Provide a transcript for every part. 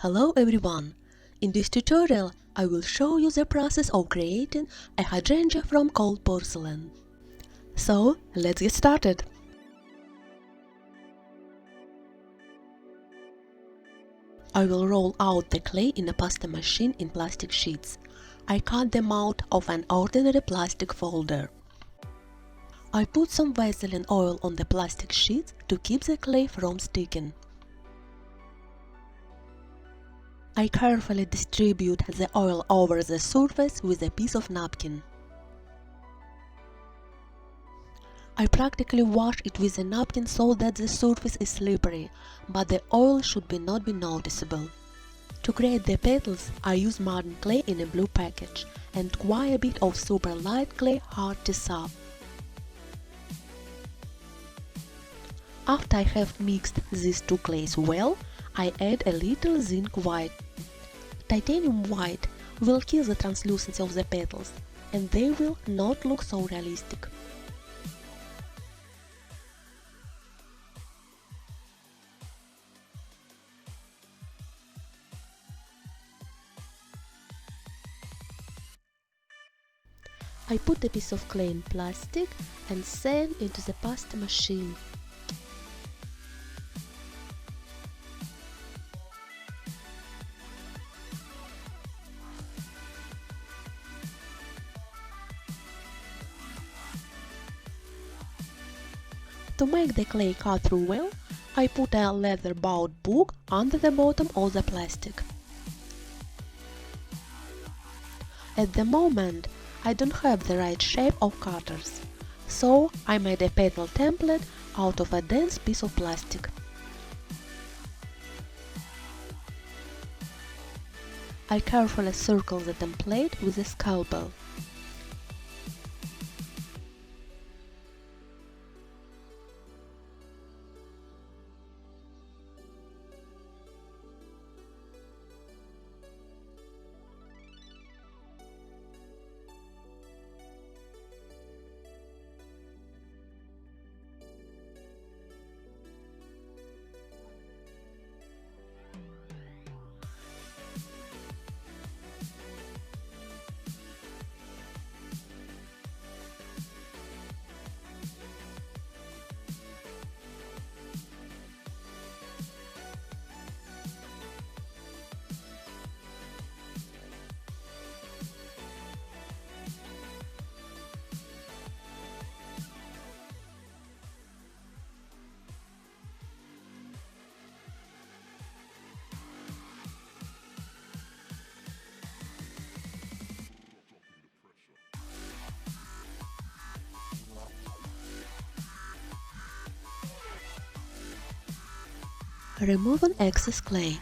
Hello everyone! In this tutorial I will show you the process of creating a hydrangea from cold porcelain. So let's get started! I will roll out the clay in a pasta machine in plastic sheets. I cut them out of an ordinary plastic folder. I put some Vaseline oil on the plastic sheets to keep the clay from sticking. I carefully distribute the oil over the surface with a piece of napkin. I practically wash it with a napkin so that the surface is slippery, but the oil should not be noticeable. To create the petals, I use modern clay in a blue package and quite a bit of super light clay hard to sop. After I have mixed these two clays well, I add a little zinc white. Titanium white will kill the translucency of the petals, and they will not look so realistic. I put a piece of clay in plastic and sand into the pasta machine. To make the clay cut through well, I put a leather-bound book under the bottom of the plastic. At the moment, I don't have the right shape of cutters, so I made a petal template out of a dense piece of plastic. I carefully circle the template with a scalpel. Removing excess clay.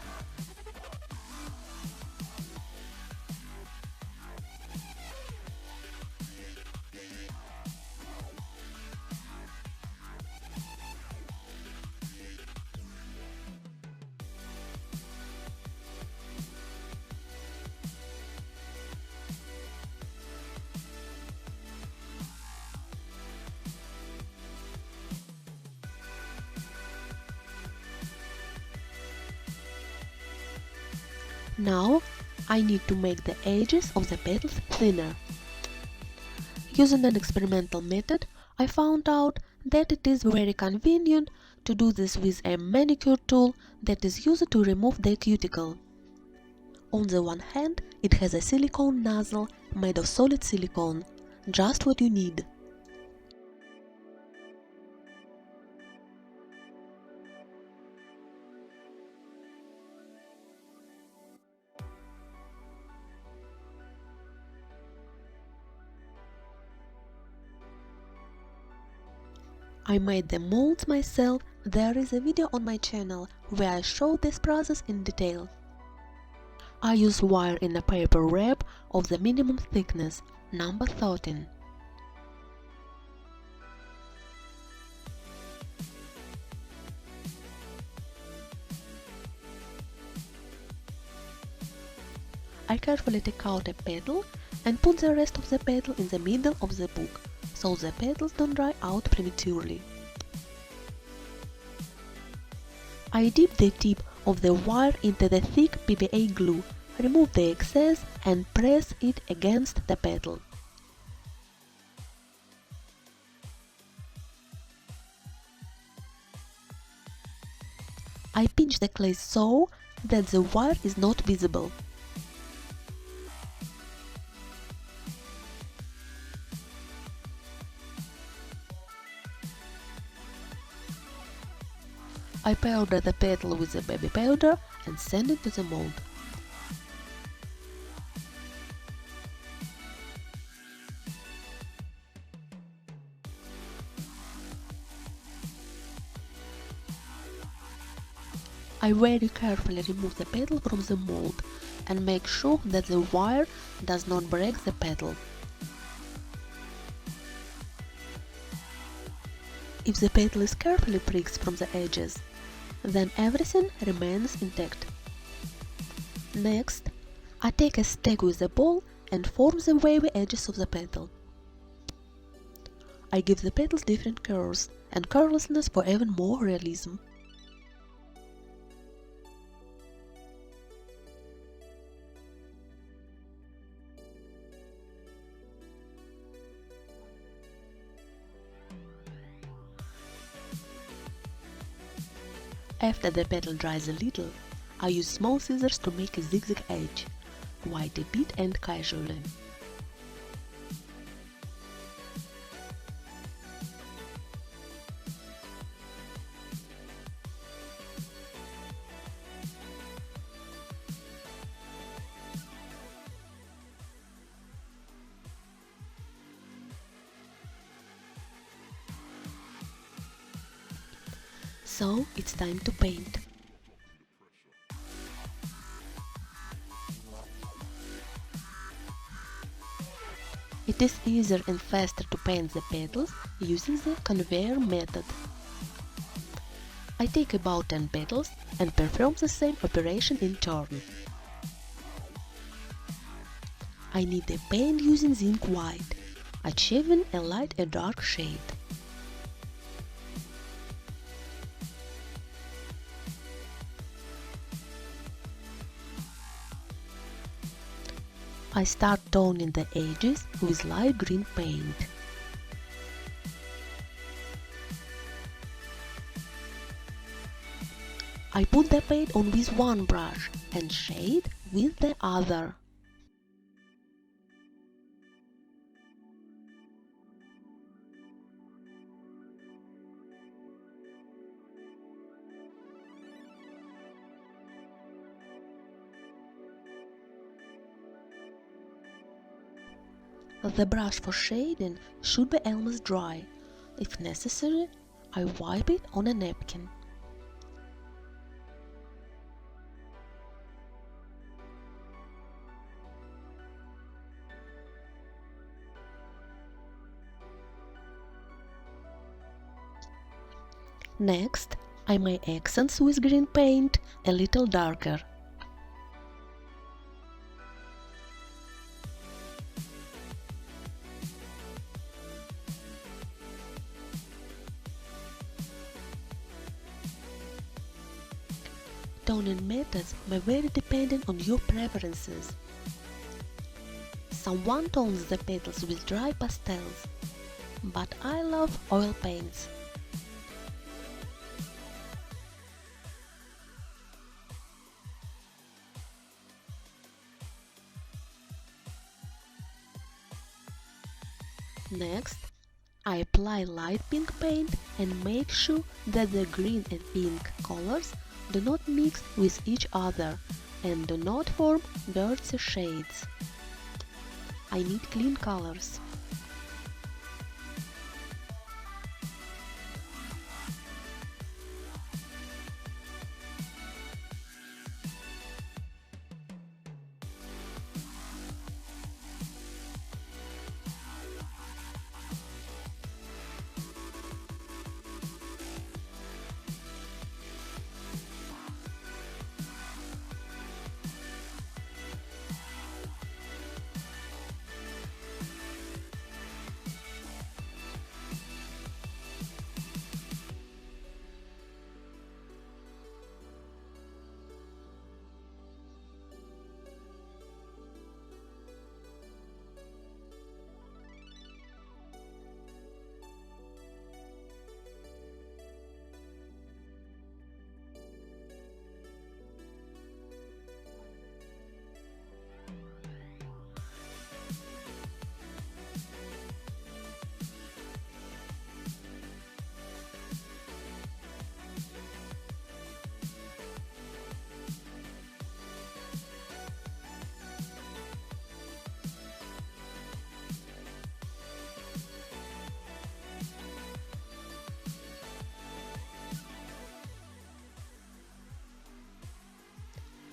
Now I need to make the edges of the petals thinner. Using an experimental method, I found out that it is very convenient to do this with a manicure tool that is used to remove the cuticle. On the one hand, it has a silicone nozzle made of solid silicone, just what you need. I made the molds myself. There is a video on my channel where I show this process in detail. I use wire in a paper wrap of the minimum thickness, number 13. I carefully take out a petal and put the rest of the petal in the middle of the book, so the petals don't dry out prematurely. I dip the tip of the wire into the thick PVA glue, remove the excess and press it against the petal. I pinch the clay so that the wire is not visible. I powder the petal with the baby powder and send it to the mold. I very carefully remove the petal from the mold and make sure that the wire does not break the petal. If the petal is carefully pricked from the edges, then everything remains intact. Next, I take a stick with a ball and form the wavy edges of the petal. I give the petals different curves and carelessness for even more realism. After the petal dries a little, I use small scissors to make a zigzag edge, quite a bit and casually. So it's time to paint. It is easier and faster to paint the petals using the conveyor method. I take about 10 petals and perform the same operation in turn. I knead the paint using zinc white, achieving a light and dark shade. I start toning the edges with light green paint. I put the paint on with one brush and shade with the other. The brush for shading should be almost dry. If necessary, I wipe it on a napkin. Next, I make accents with green paint a little darker. Toning methods may vary depending on your preferences. Someone tones the petals with dry pastels, but I love oil paints. Next, I apply light pink paint and make sure that the green and pink colors do not mix with each other and do not form dirty shades. I need clean colors.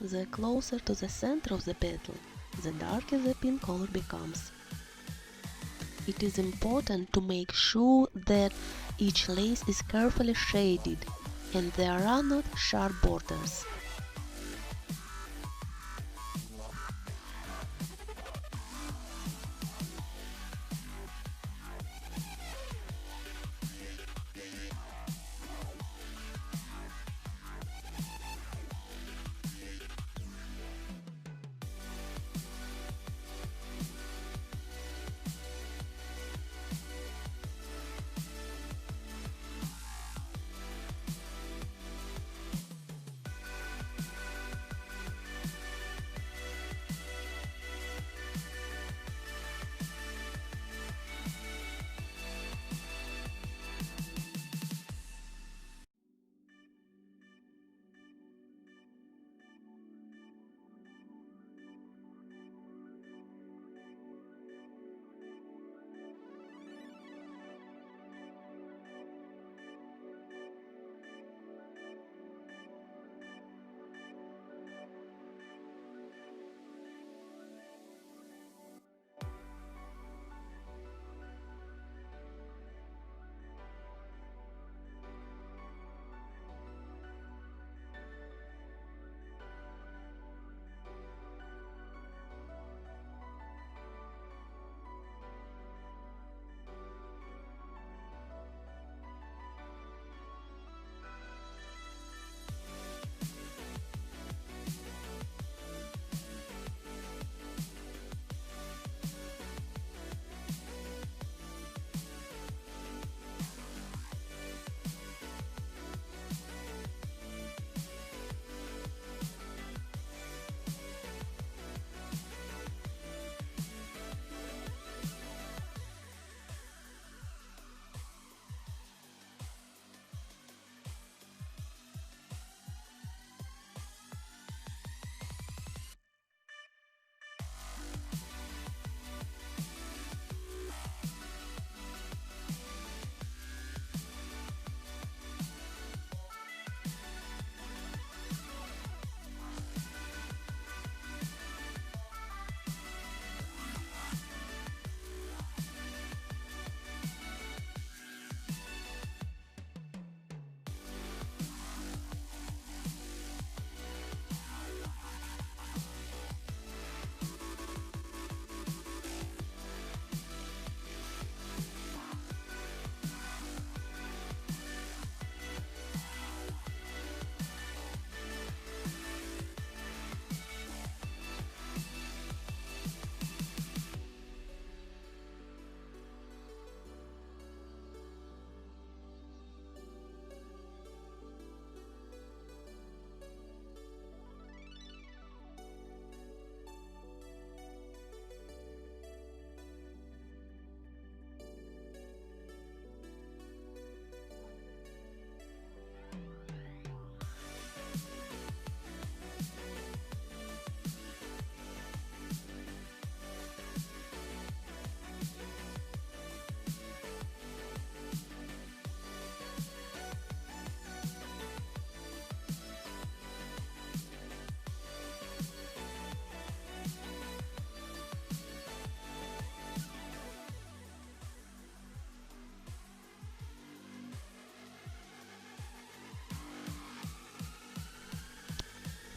the closer to the center of the petal, the darker the pink color becomes. It is important to make sure that each lace is carefully shaded and there are not sharp borders.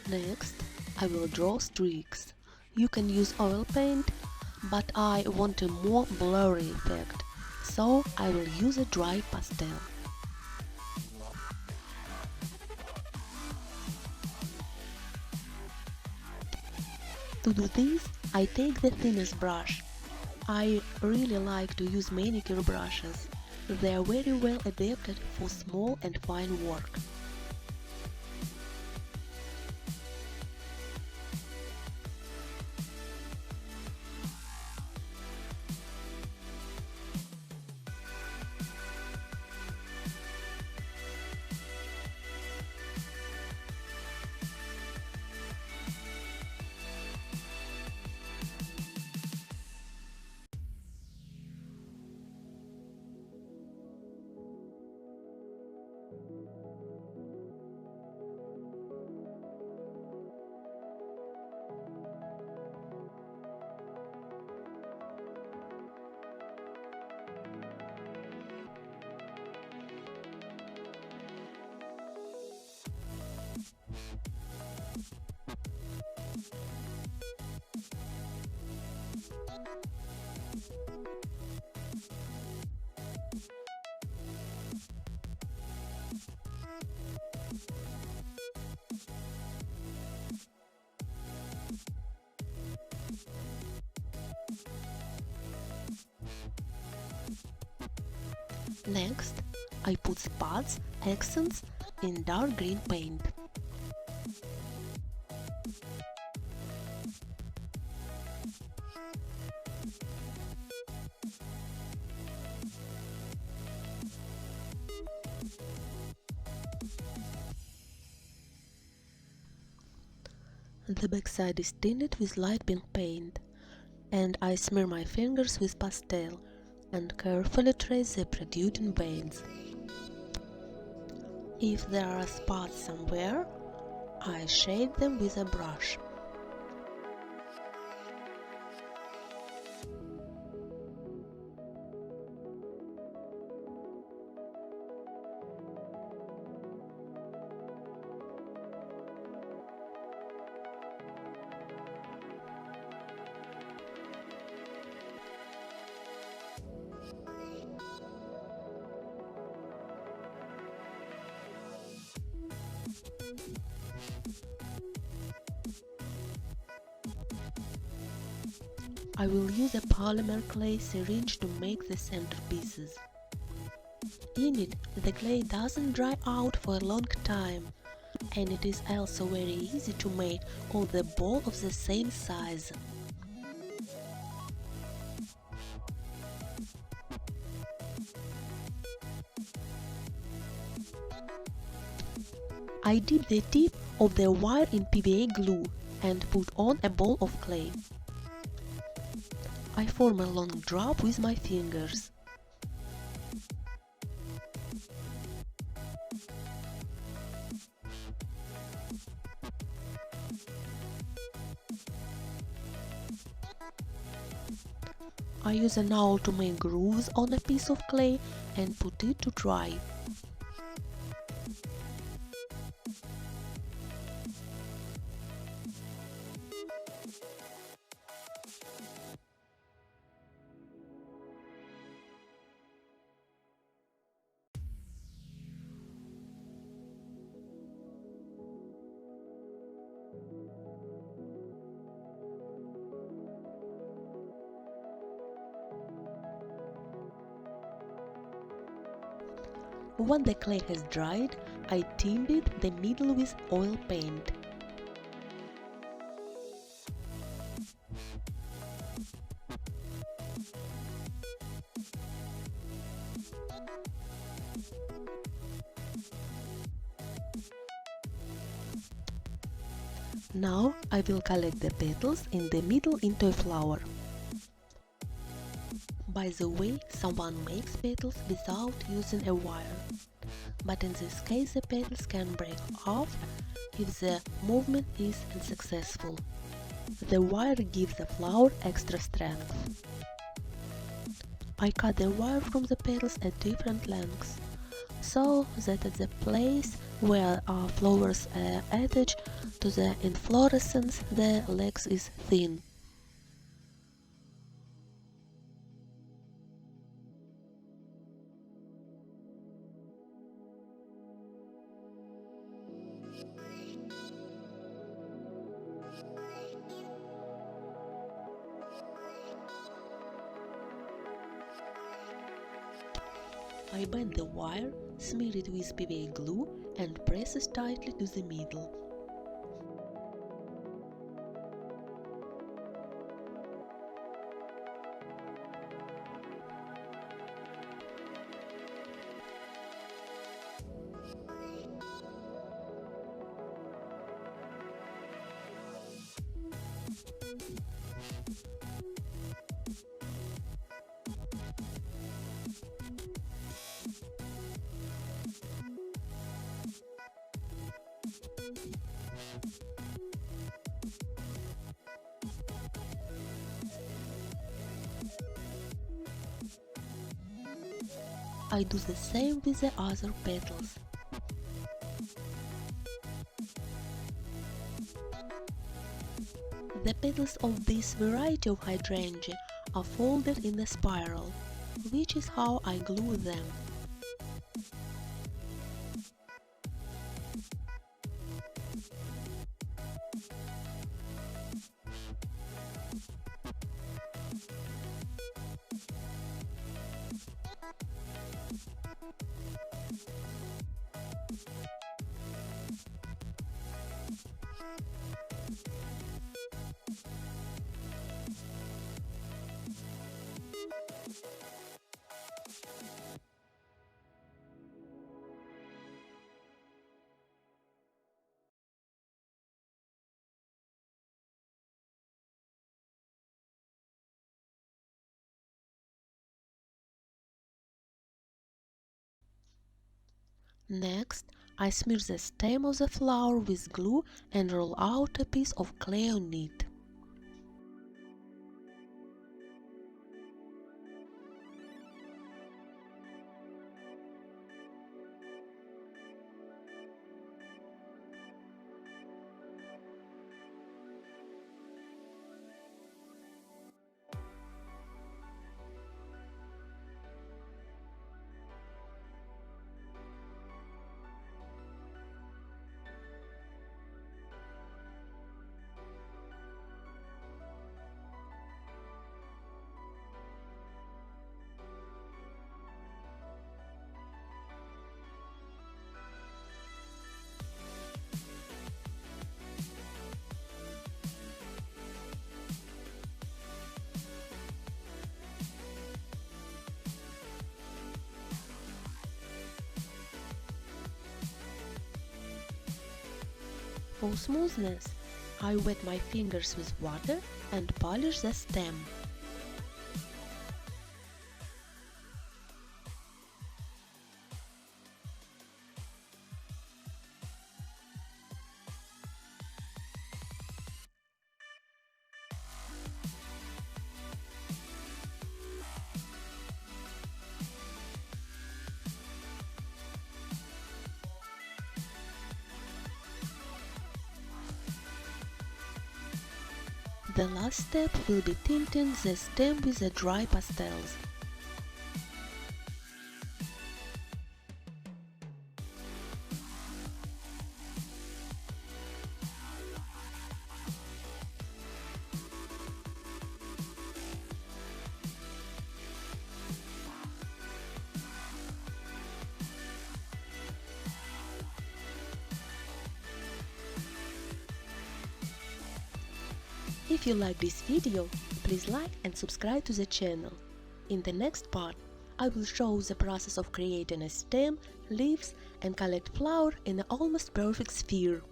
Next, I will draw streaks. You can use oil paint, but I want a more blurry effect, so I will use a dry pastel. To do this, I take the thinnest brush. I really like to use manicure brushes. They are very well adapted for small and fine work. Next, I put spots, accents in dark green paint. The backside is tinted with light pink paint, and I smear my fingers with pastel and carefully trace the protruding veins. If there are spots somewhere, I shade them with a brush. I will use a polymer clay syringe to make the centerpieces. In it, the clay doesn't dry out for a long time, and it is also very easy to make all the balls of the same size. I dip the tip of the wire in PVA glue and put on a ball of clay. I form a long drop with my fingers. I use an awl to make grooves on a piece of clay and put it to dry. When the clay has dried, I tinted the middle with oil paint. Now I will collect the petals in the middle into a flower. By the way, someone makes petals without using a wire, but in this case the petals can break off if the movement is unsuccessful. The wire gives the flower extra strength. I cut the wire from the petals at different lengths, so that at the place where flowers are attached to the inflorescence the legs is thin. I bend the wire, smear it with PVA glue and press it tightly to the middle. I do the same with the other petals. The petals of this variety of hydrangea are folded in a spiral, which is how I glue them. Next, I smear the stem of the flower with glue and roll out a piece of clay on it. For smoothness, I wet my fingers with water and polish the stem. The last step will be tinting the stem with the dry pastels. If you like this video, please like and subscribe to the channel. In the next part, I will show the process of creating a stem, leaves and collect flower in an almost perfect sphere.